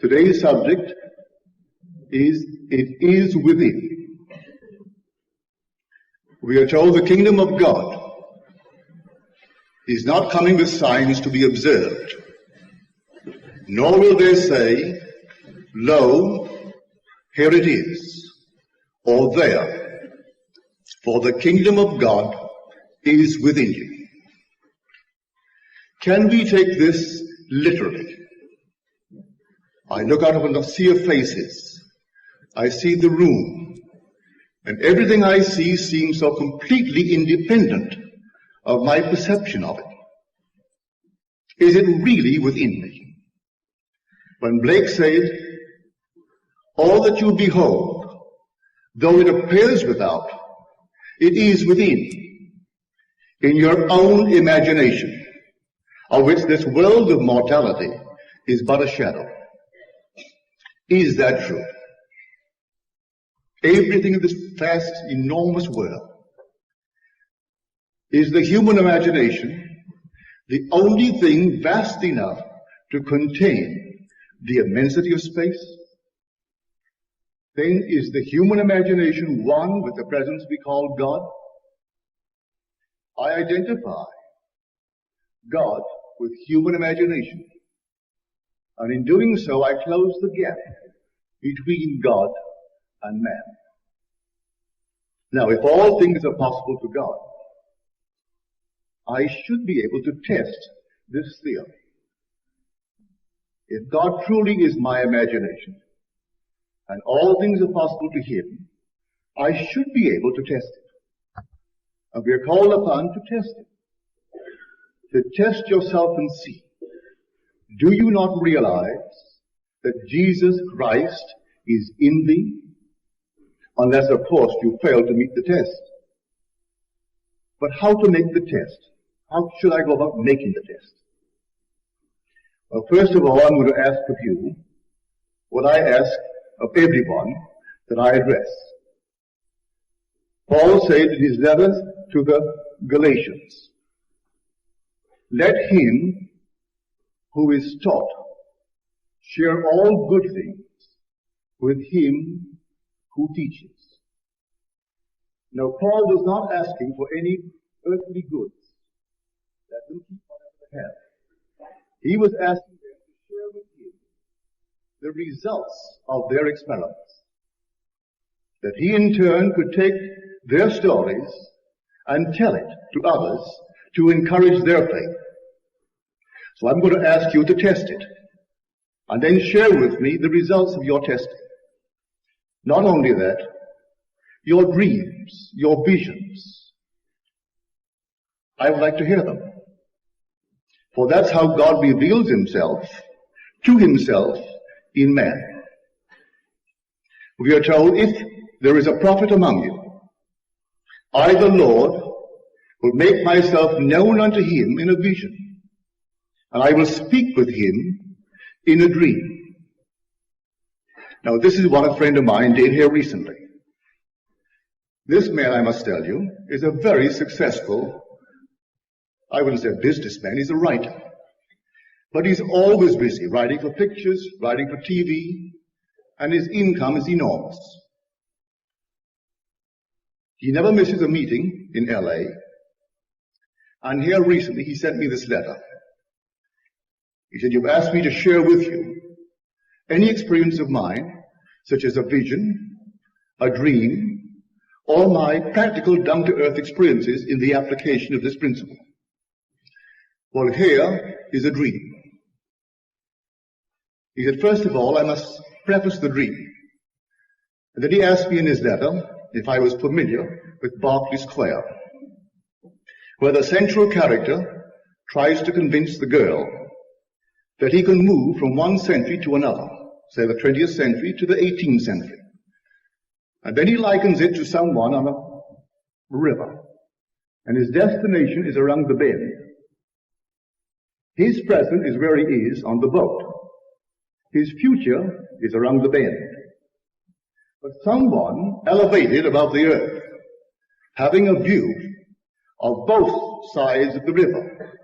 Today's subject is, it is within. We are told the kingdom of God is not coming with signs to be observed, nor will they say, lo, here it is, or there, for the kingdom of God is within you. Can we take this literally? I look out upon the sea of faces. I see the room, and everything I see seems so completely independent of my perception of it. Is it really within me? When Blake said, all that you behold, though it appears without, it is within, in your own imagination, of which this world of mortality is but a shadow. Is that true? Everything in this vast, enormous world, is the human imagination the only thing vast enough to contain the immensity of space? Then is the human imagination one with the presence we call God? I identify God with human imagination, and in doing so I close the gap between God and man. Now, if all things are possible to God, I should be able to test this theory. If God truly is my imagination, and all things are possible to Him, I should be able to test it. And we are called upon to test it. To test yourself and see. Do you not realize that Jesus Christ is in thee? Unless, of course, you fail to meet the test. But how to make the test? How should I go about making the test? Well, first of all, I'm going to ask of you what I ask of everyone that I address. Paul said in his letter to the Galatians, let him who is taught share all good things with him who teaches. Now, Paul was not asking for any earthly goods. Let them keep whatever they have. He was asking them to share with him the results of their experiments, that he in turn could take their stories and tell it to others to encourage their faith. So I'm going to ask you to test it, and then share with me the results of your testing. Not only that, your dreams, your visions, I would like to hear them. For that's how God reveals himself to himself in man. We are told, if there is a prophet among you, I, the Lord, will make myself known unto him in a vision, and I will speak with him in a dream. Now, this is what a friend of mine did here recently. This man, I must tell you, is a very successful, I wouldn't say businessman, he's a writer. But he's always busy, writing for pictures, writing for TV, and his income is enormous. He never misses a meeting in LA, and here recently he sent me this letter. He said, you've asked me to share with you any experience of mine, such as a vision, a dream, or my practical down-to-earth experiences in the application of this principle. Well, here is a dream. He said, first of all, I must preface the dream. And then he asked me in his letter if I was familiar with Berkeley Square, where the central character tries to convince the girl that he can move from one century to another, say the 20th century to the 18th century. And then he likens it to someone on a river, and his destination is around the bend. His present is where he is on the boat. His future is around the bend. But someone elevated above the earth, having a view of both sides of the river,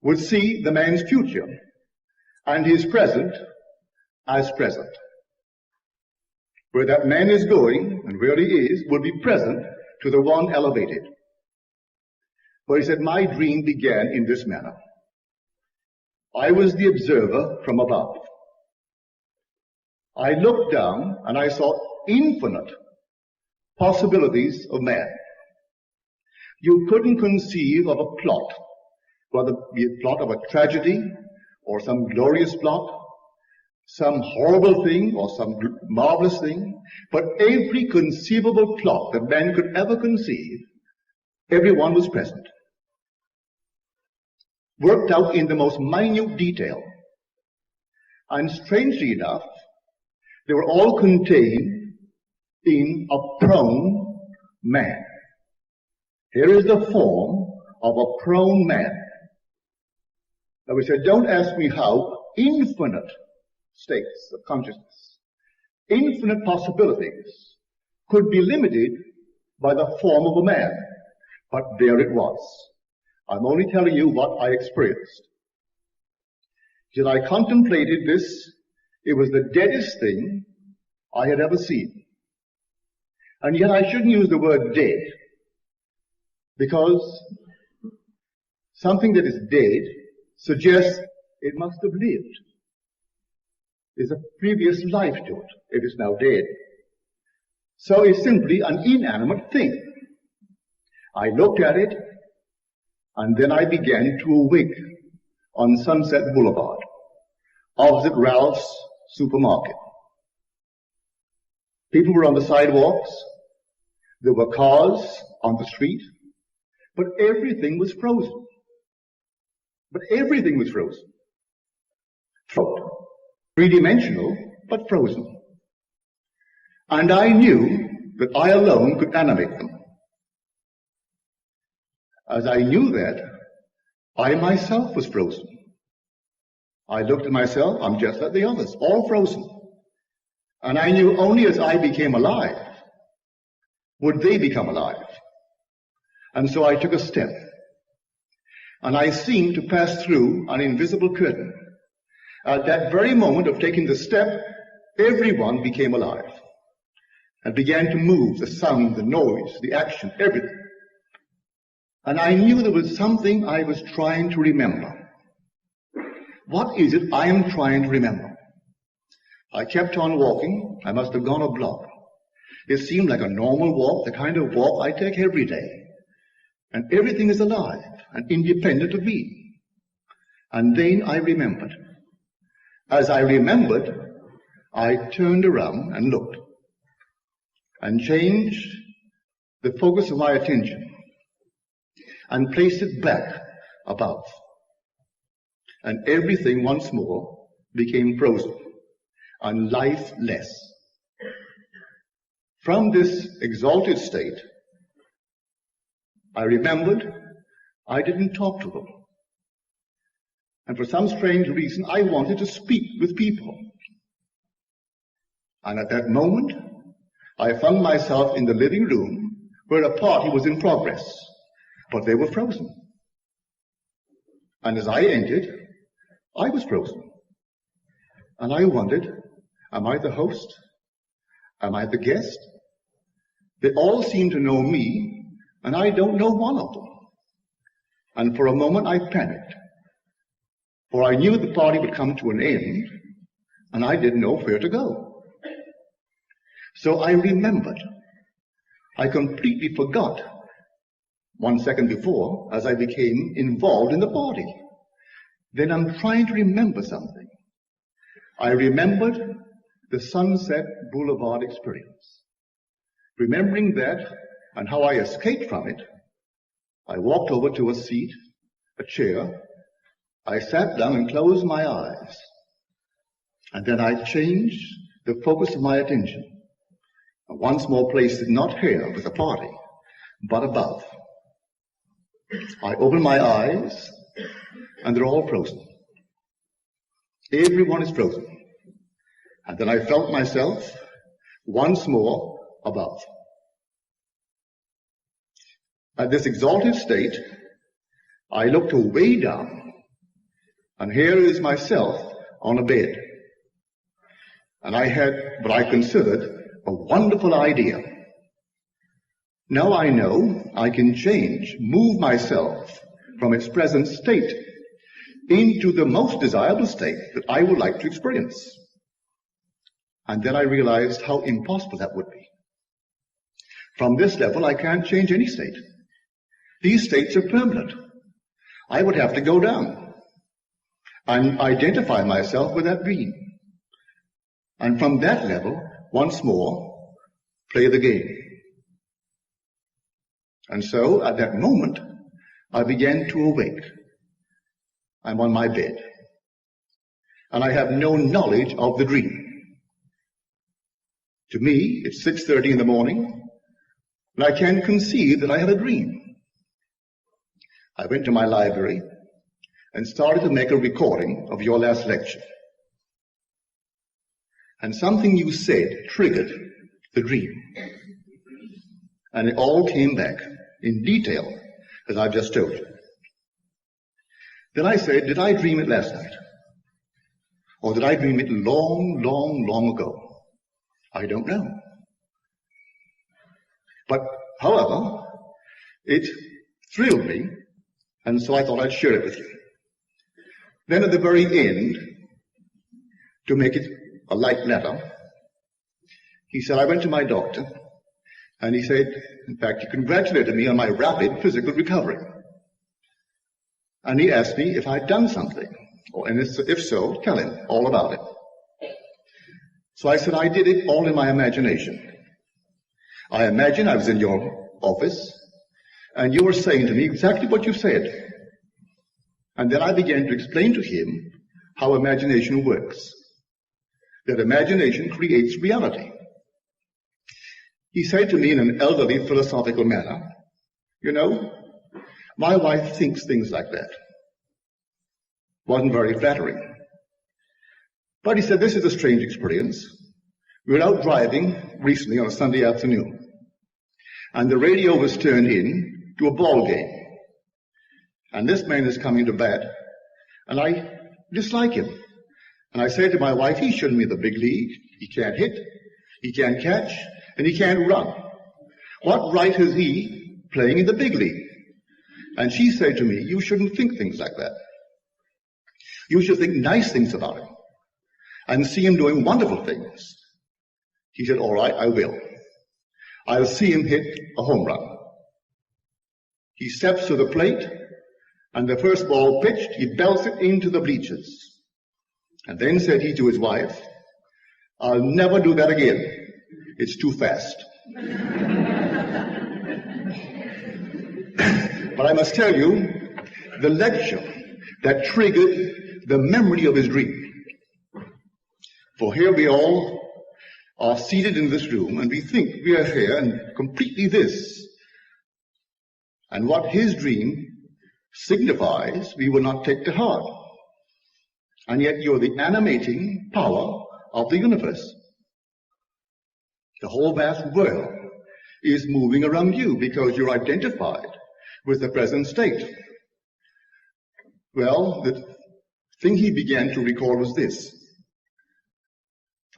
would see the man's future and he is present as present. Where that man is going and where he is will be present to the one elevated. But he said, my dream began in this manner. I was the observer from above. I looked down and I saw infinite possibilities of man. You couldn't conceive of a plot, whether it be a plot of a tragedy or some glorious plot, some horrible thing or some marvelous thing, but every conceivable plot that man could ever conceive, everyone was present. Worked out in the most minute detail. And strangely enough, they were all contained in a prone man. Here is the form of a prone man. Now we said, don't ask me how. Infinite states of consciousness, infinite possibilities could be limited by the form of a man. But there it was. I'm only telling you what I experienced. Till I contemplated this, it was the deadest thing I had ever seen. And yet I shouldn't use the word dead, because something that is dead suggests it must have lived. There's a previous life to it. It is now dead. So it's simply an inanimate thing. I looked at it, and then I began to awake on Sunset Boulevard, opposite Ralph's supermarket. People were on the sidewalks. There were cars on the street. But everything was frozen. But everything was frozen. Three-dimensional, but frozen. And I knew that I alone could animate them. As I knew that, I myself was frozen. I looked at myself, I'm just like the others, all frozen. And I knew only as I became alive would they become alive. And so I took a step. And I seemed to pass through an invisible curtain. At that very moment of taking the step, everyone became alive and began to move, the sound, the noise, the action, everything. And I knew there was something I was trying to remember. What is it I am trying to remember? I kept on walking. I must have gone a block. It seemed like a normal walk, the kind of walk I take every day. And everything is alive and independent of me. And then I remembered. As I remembered, I turned around and looked and changed the focus of my attention and placed it back above. And everything once more became frozen and lifeless. From this exalted state, I remembered I didn't talk to them. And for some strange reason, I wanted to speak with people. And at that moment, I found myself in the living room where a party was in progress, but they were frozen. And as I entered, I was frozen. And I wondered, am I the host? Am I the guest? They all seem to know me, and I don't know one of them. And for a moment I panicked, for I knew the party would come to an end, and I didn't know where to go. So I remembered. I completely forgot 1 second before as I became involved in the party. Then I'm trying to remember something. I remembered the Sunset Boulevard experience. Remembering that and how I escaped from it, I walked over to a seat, a chair. I sat down and closed my eyes. And then I changed the focus of my attention. And once more placed it not here with the party, but above. I opened my eyes, and they're all frozen. Everyone is frozen. And then I felt myself once more above. At this exalted state, I looked way down, and here is myself on a bed. And I had what I considered a wonderful idea. Now I know I can move myself from its present state into the most desirable state that I would like to experience. And then I realized how impossible that would be. From this level, I can't change any state. These states are permanent. I would have to go down and identify myself with that dream. And from that level, once more, play the game. And so, at that moment, I began to awake. I'm on my bed. And I have no knowledge of the dream. To me, it's 6:30 in the morning, and I can conceive that I had a dream. I went to my library and started to make a recording of your last lecture. And something you said triggered the dream. And it all came back in detail, as I've just told you. Then I said, did I dream it last night? Or did I dream it long, long, long ago? I don't know. But, however, it thrilled me, and so I thought I'd share it with you. Then at the very end, to make it a light letter, he said, I went to my doctor, and he said, in fact, he congratulated me on my rapid physical recovery. And he asked me if I'd done something, and if so, tell him all about it. So I said, I did it all in my imagination. I imagined I was in your office, and you were saying to me exactly what you said. And then I began to explain to him how imagination works. That imagination creates reality. He said to me in an elderly philosophical manner, you know, my wife thinks things like that. Wasn't very flattering. But he said, this is a strange experience. We were out driving recently on a Sunday afternoon, and the radio was turned in to a ball game. And this man is coming to bat, and I dislike him. And I said to my wife, he shouldn't be in the big league. He can't hit, he can't catch, and he can't run. What right has he playing in the big league? And she said to me, you shouldn't think things like that. You should think nice things about him and see him doing wonderful things. He said, all right, I will. I'll see him hit a home run. He steps to the plate, and the first ball pitched, he belts it into the bleachers. And then said he to his wife, I'll never do that again. It's too fast. But I must tell you, the lecture that triggered the memory of his dream. For here we all are seated in this room, and we think we are here and completely this. And what his dream signifies, we will not take to heart. And yet you're the animating power of the universe. The whole vast world is moving around you because you're identified with the present state. Well, the thing he began to recall was this.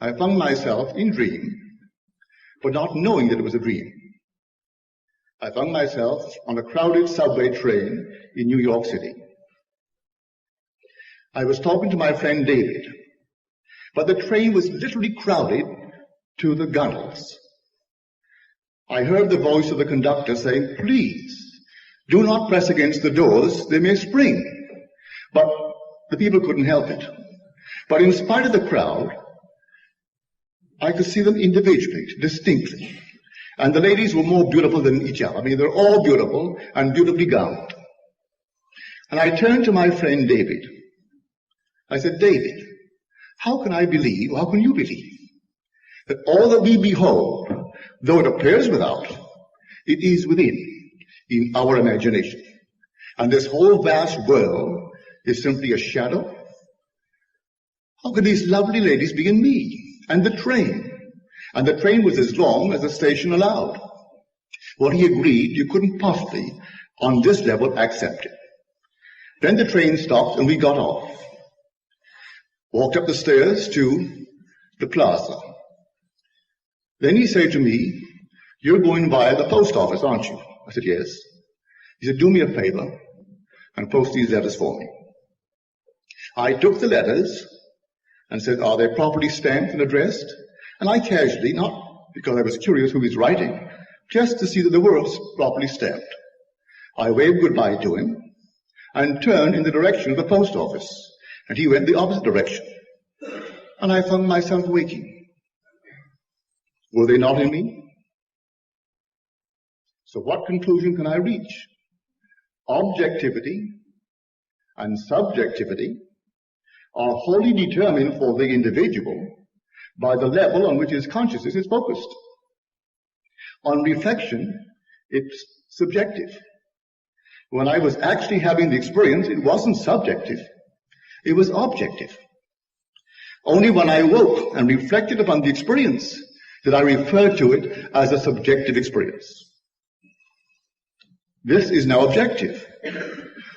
I found myself in dream, but not knowing that it was a dream. I found myself on a crowded subway train in New York City. I was talking to my friend David, but the train was literally crowded to the gunnels. I heard the voice of the conductor saying, please, do not press against the doors, they may spring. But the people couldn't help it. But in spite of the crowd, I could see them individually, distinctly. And the ladies were more beautiful than each other. I mean, they're all beautiful and beautifully gowned. And I turned to my friend David. I said, David, how can I believe, how can you believe, that all that we behold, though it appears without, it is within, in our imagination. And this whole vast world is simply a shadow? How could these lovely ladies be in me? And the train? And the train was as long as the station allowed. Well, he agreed you couldn't possibly, on this level, accept it. Then the train stopped and we got off. walked up the stairs to the plaza. Then he said to me, "You're going via the post office, aren't you?" I said, "Yes." He said, "Do me a favor and post these letters for me." I took the letters and said, "Are they properly stamped and addressed?" And I casually, not because I was curious who he's writing, just to see that they were properly stamped, I waved goodbye to him and turned in the direction of the post office, and he went the opposite direction. And I found myself waking. Were they not in me? So what conclusion can I reach? Objectivity and subjectivity are wholly determined for the individual by the level on which his consciousness is focused. On reflection, it's subjective. When I was actually having the experience, it wasn't subjective, it was objective. Only when I woke and reflected upon the experience did I refer to it as a subjective experience. This is now objective.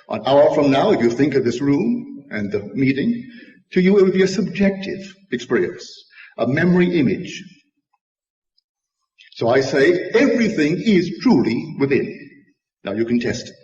An hour from now, if you think of this room and the meeting, to you it will be a subjective experience, a memory image. So I say everything is truly within. Now you can test it.